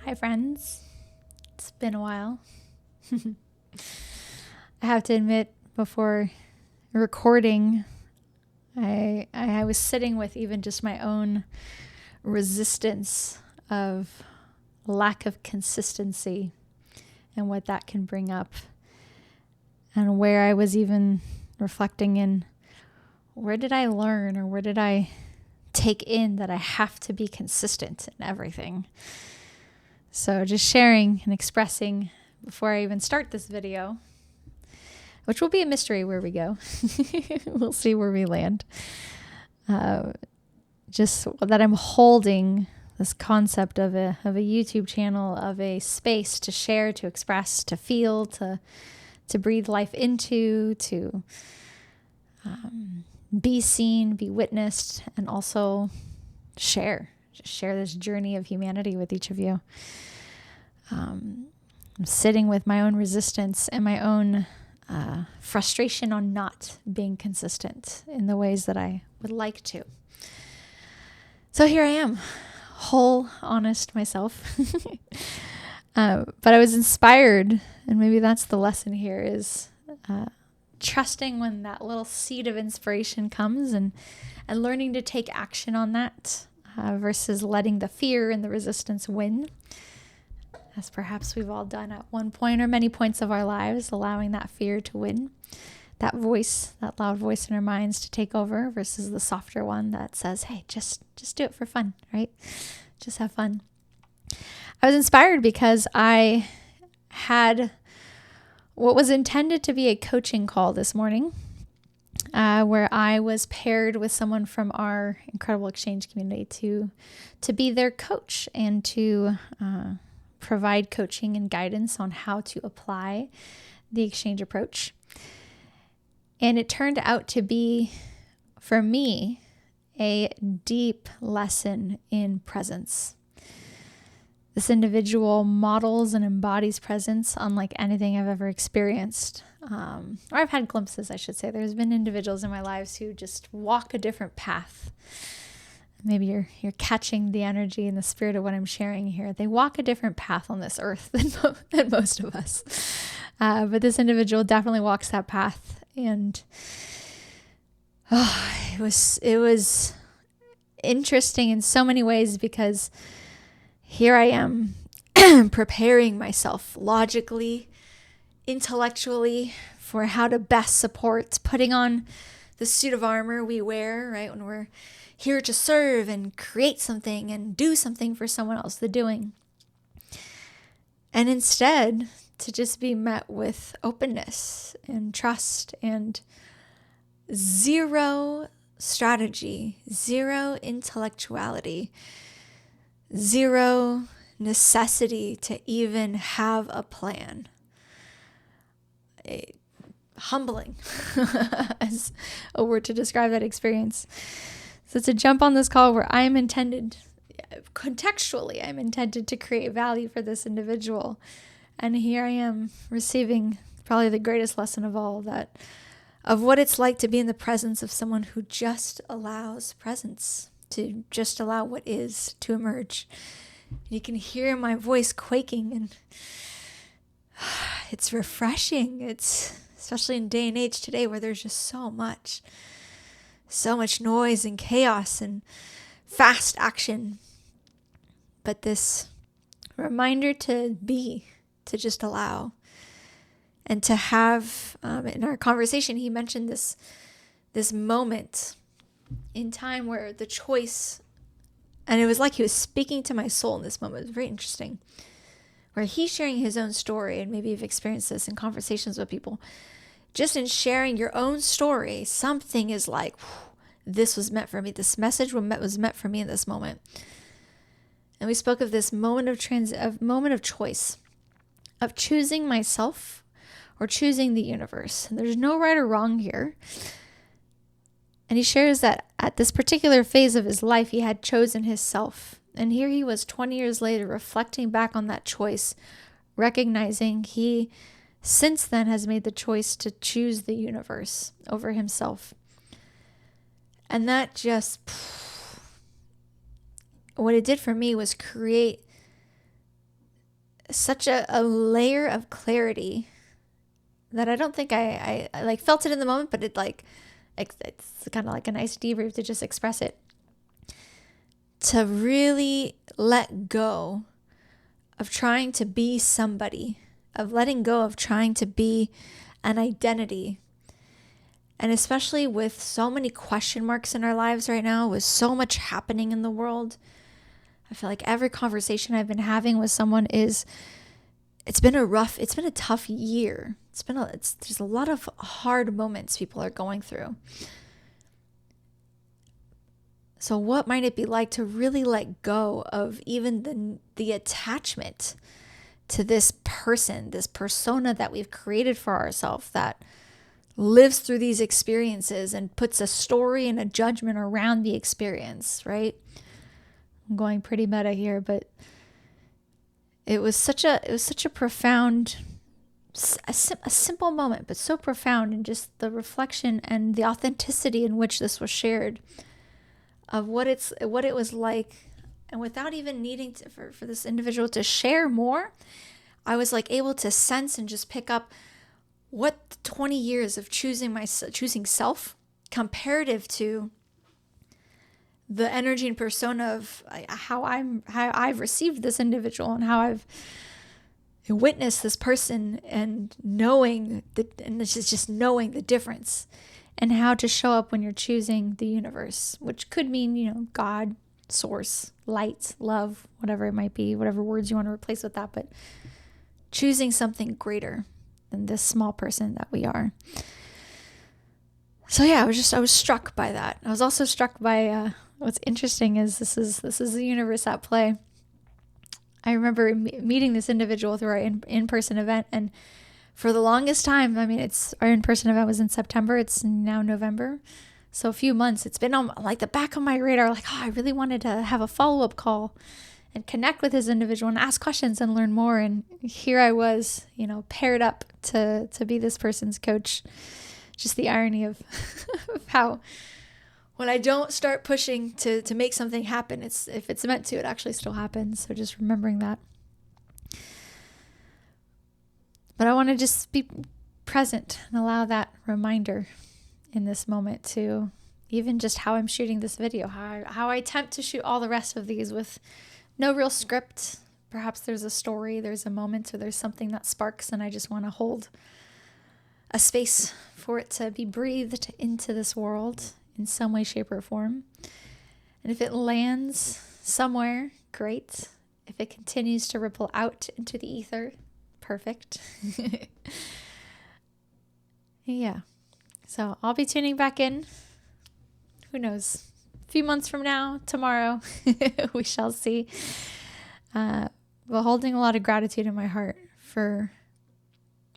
Hi, friends. It's been a while. I have to admit, before recording, I was sitting with even just my own resistance of lack of consistency and what that can bring up, and where I was even reflecting in where did I learn or where did I take in that I have to be consistent in everything. So just sharing and expressing before I even start this video, which will be a mystery where we go. We'll see where we land. Just that I'm holding this concept of a YouTube channel, of a space to share, to express, to feel, to breathe life into, to be seen, be witnessed, and also share this journey of humanity with each of you. I'm sitting with my own resistance and my own frustration on not being consistent in the ways that I would like to. So here I am, whole, honest myself. But I was inspired, and maybe that's the lesson here, is trusting when that little seed of inspiration comes and learning to take action on that versus letting the fear and the resistance win, as perhaps we've all done at one point or many points of our lives, allowing that fear to win, that voice, that loud voice in our minds to take over versus the softer one that says, hey, just do it for fun, right? Just have fun. I was inspired because I had what was intended to be a coaching call this morning, where I was paired with someone from our incredible exchange community to be their coach and to provide coaching and guidance on how to apply the exchange approach. And it turned out to be, for me, a deep lesson in presence. This individual models and embodies presence unlike anything I've ever experienced. Or I've had glimpses, I should say. There's been individuals in my lives who just walk a different path. Maybe you're catching the energy and the spirit of what I'm sharing here. They walk a different path on this earth than most of us. But this individual definitely walks that path. And it was interesting in so many ways, because here I am preparing myself logically, intellectually, for how to best support, putting on the suit of armor we wear, right, when we're here to serve and create something and do something for someone else, the doing. And instead, to just be met with openness and trust and zero strategy, zero intellectuality, zero necessity to even have a plan. Humbling as a word to describe that experience. So to jump on this call where I'm intended to create value for this individual. And here I am receiving probably the greatest lesson of all, that of what it's like to be in the presence of someone who just allows presence, to just allow what is to emerge. You can hear my voice quaking, and it's refreshing. It's especially in day and age today where there's just so much noise and chaos and fast action. But this reminder to just allow, and to have, in our conversation, he mentioned this moment in time where the choice, and it was like he was speaking to my soul in this moment. It was very interesting, where he's sharing his own story, and maybe you've experienced this in conversations with people. Just in sharing your own story, something is like, this was meant for me. This message was meant for me in this moment. And we spoke of this moment of choice, of choosing myself or choosing the universe. And there's no right or wrong here. And he shares that at this particular phase of his life, he had chosen himself. And here he was 20 years later, reflecting back on that choice, recognizing he since then has made the choice to choose the universe over himself. And that just, what it did for me was create such a layer of clarity that I don't think I like felt it in the moment, but it like, it's kind of like a nice debrief to just express it. To really let go of trying to be somebody, of letting go of trying to be an identity. And especially with so many question marks in our lives right now, with so much happening in the world, I feel like every conversation I've been having with someone it's been a tough year. There's a lot of hard moments people are going through. So what might it be like to really let go of even the attachment to this person, this persona that we've created for ourselves that lives through these experiences and puts a story and a judgment around the experience, right? I'm going pretty meta here, but it was such a profound, a simple moment, but so profound, and just the reflection and the authenticity in which this was shared of what it was like. And without even needing for this individual to share more, I was like able to sense and just pick up what 20 years of choosing self comparative to the energy and persona of how I've received this individual and how I've witnessed this person, and this is just knowing the difference and how to show up when you're choosing the universe, which could mean, God, source, light, love, whatever it might be, whatever words you want to replace with that, but choosing something greater than this small person that we are. So yeah, I was struck by that. I was also struck by what's interesting is this is the universe at play. I remember meeting this individual through our in-person event, and for the longest time, our in-person event was in September. It's now November. So a few months, it's been on like the back of my radar, like, I really wanted to have a follow-up call and connect with this individual and ask questions and learn more. And here I was, paired up to be this person's coach. Just the irony of how when I don't start pushing to make something happen, if it's meant to, it actually still happens. So just remembering that. But I want to just be present and allow that reminder in this moment to even just how I'm shooting this video, how I attempt to shoot all the rest of these with no real script. Perhaps there's a story, there's a moment, or there's something that sparks, and I just want to hold a space for it to be breathed into this world in some way, shape, or form. And if it lands somewhere, great. If it continues to ripple out into the ether, perfect. Yeah. So I'll be tuning back in. Who knows? A few months from now, tomorrow, we shall see. But holding a lot of gratitude in my heart for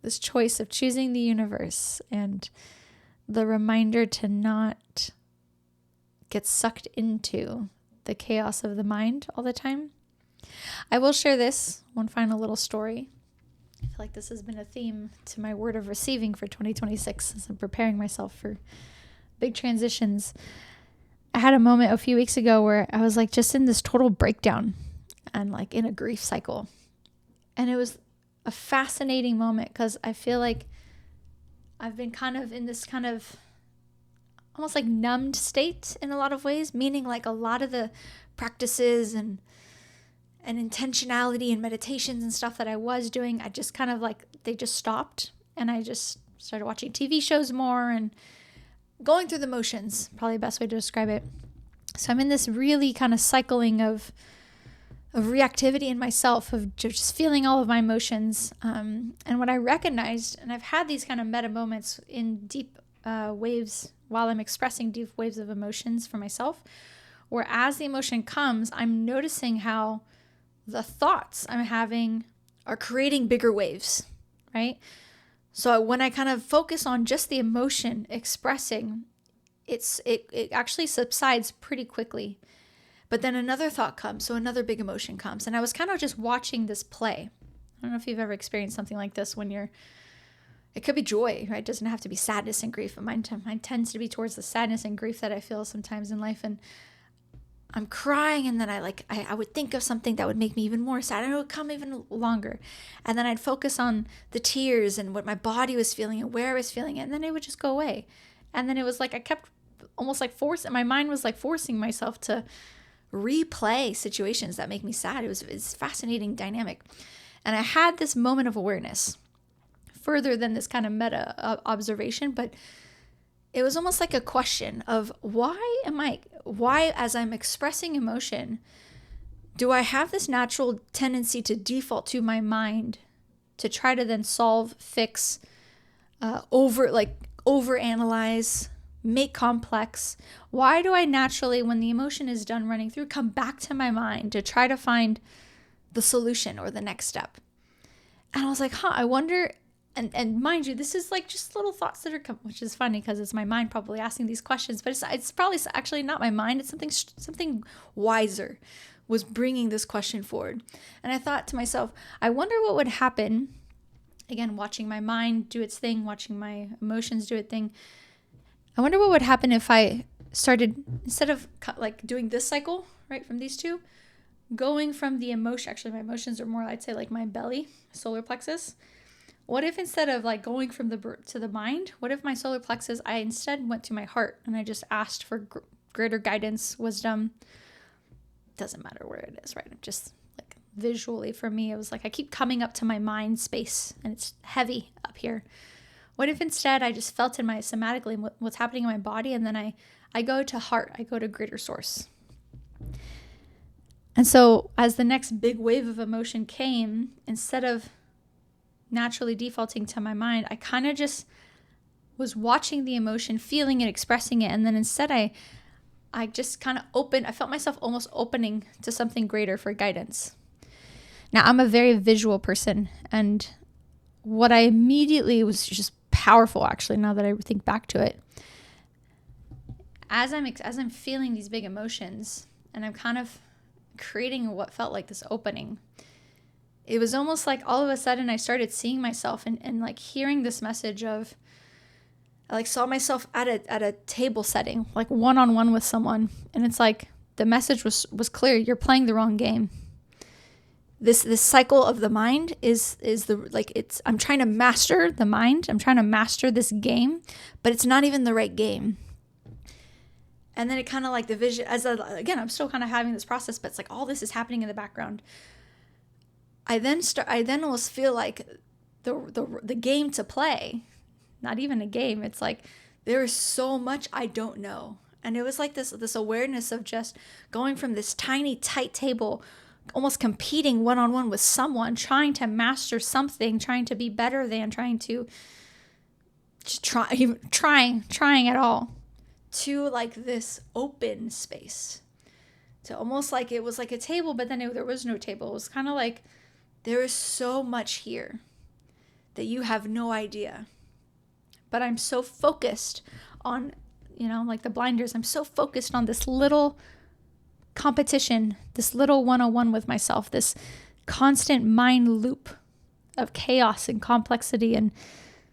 this choice of choosing the universe and the reminder to not get sucked into the chaos of the mind all the time. I will share this one final little story. I feel like this has been a theme to my word of receiving for 2026 as I'm preparing myself for big transitions. I had a moment a few weeks ago where I was like just in this total breakdown and like in a grief cycle. And it was a fascinating moment because I feel like I've been kind of in this kind of almost like numbed state in a lot of ways, meaning like a lot of the practices and intentionality and meditations and stuff that I was doing, I just kind of like, they just stopped, and I just started watching TV shows more and going through the motions, probably the best way to describe it. So I'm in this really kind of cycling of reactivity in myself, of just feeling all of my emotions. And what I recognized, and I've had these kind of meta moments in deep waves while I'm expressing deep waves of emotions for myself, where as the emotion comes, I'm noticing how the thoughts I'm having are creating bigger waves, right? So when I kind of focus on just the emotion expressing, it actually subsides pretty quickly. But then another thought comes, so another big emotion comes. And I was kind of just watching this play. I don't know if you've ever experienced something like this when it could be joy, right? It doesn't have to be sadness and grief. But mine tends to be towards the sadness and grief that I feel sometimes in life. And I'm crying, and then I would think of something that would make me even more sad, and it would come even longer. And then I'd focus on the tears and what my body was feeling and where I was feeling it, and then it would just go away. And then it was like I kept almost like my mind was like forcing myself to replay situations that make me sad. It's fascinating dynamic. And I had this moment of awareness, further than this kind of meta observation, but it was almost like a question of why as I'm expressing emotion, do I have this natural tendency to default to my mind to try to then solve, fix, overanalyze, make complex? Why do I naturally, when the emotion is done running through, come back to my mind to try to find the solution or the next step? And I was like, I wonder. And mind you, this is like just little thoughts that are coming, which is funny because it's my mind probably asking these questions, but it's probably actually not my mind. It's something wiser was bringing this question forward. And I thought to myself, I wonder what would happen, again, watching my mind do its thing, watching my emotions do its thing. I wonder what would happen if I started, instead of like doing this cycle, right, from these two, going from the emotion, actually my emotions are more, I'd say like my belly, solar plexus. What if instead of like going from to the mind, what if my solar plexus, I instead went to my heart and I just asked for greater guidance, wisdom? Doesn't matter where it is, right? Just like visually for me, it was like I keep coming up to my mind space and it's heavy up here. What if instead I just felt in my somatically what's happening in my body, and then I go to heart, I go to greater source. And so as the next big wave of emotion came, instead of naturally defaulting to my mind, I kind of just was watching the emotion, feeling it, expressing it, and then instead I just kind of I felt myself almost opening to something greater for guidance. Now, I'm a very visual person, and what I immediately was just powerful, actually, now that I think back to it. As I'm feeling these big emotions, and I'm kind of creating what felt like this opening, it was almost like all of a sudden I started seeing myself and like hearing this message of, I like saw myself at a table setting, like one-on-one with someone. And it's like the message was clear. You're playing the wrong game. This cycle of the mind is I'm trying to master the mind. I'm trying to master this game, but it's not even the right game. And then it kind of like the vision, again, I'm still kind of having this process, but it's like all this is happening in the background. I then almost feel like the game to play, not even a game. It's like there is so much I don't know. And it was like this awareness of just going from this tiny, tight table, almost competing one-on-one with someone, trying to master something, trying to be better than, trying to just trying at all, to like this open space, to almost like it was like a table, but then there was no table. It was kind of like, there is so much here that you have no idea. But I'm so focused on, like the blinders, I'm so focused on this little competition, this little 101 with myself, this constant mind loop of chaos and complexity and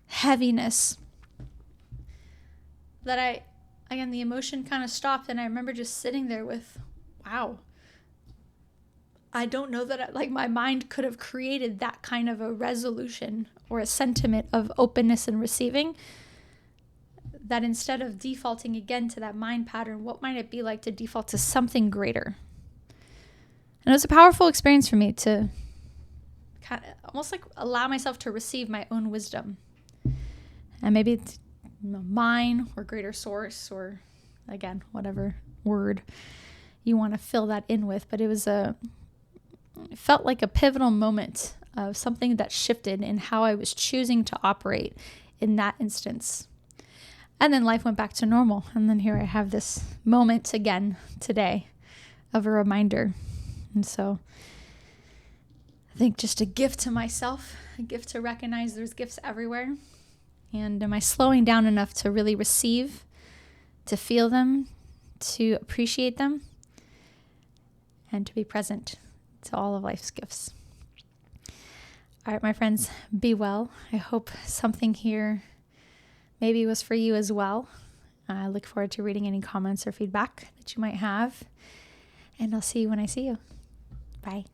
heaviness, that the emotion kind of stopped, and I remember just sitting there with, wow, I don't know that my mind could have created that kind of a resolution or a sentiment of openness and receiving, that instead of defaulting again to that mind pattern, what might it be like to default to something greater? And it was a powerful experience for me to kind of almost like allow myself to receive my own wisdom. And maybe it's mine or greater source, or again, whatever word you want to fill that in with. But it felt like a pivotal moment of something that shifted in how I was choosing to operate in that instance. And then life went back to normal. And then here I have this moment again today of a reminder. And so I think just a gift to myself, a gift to recognize there's gifts everywhere. And am I slowing down enough to really receive, to feel them, to appreciate them, and to be present to all of life's gifts? All right, my friends, be well. I hope something here maybe was for you as well. I look forward to reading any comments or feedback that you might have. And I'll see you when I see you. Bye.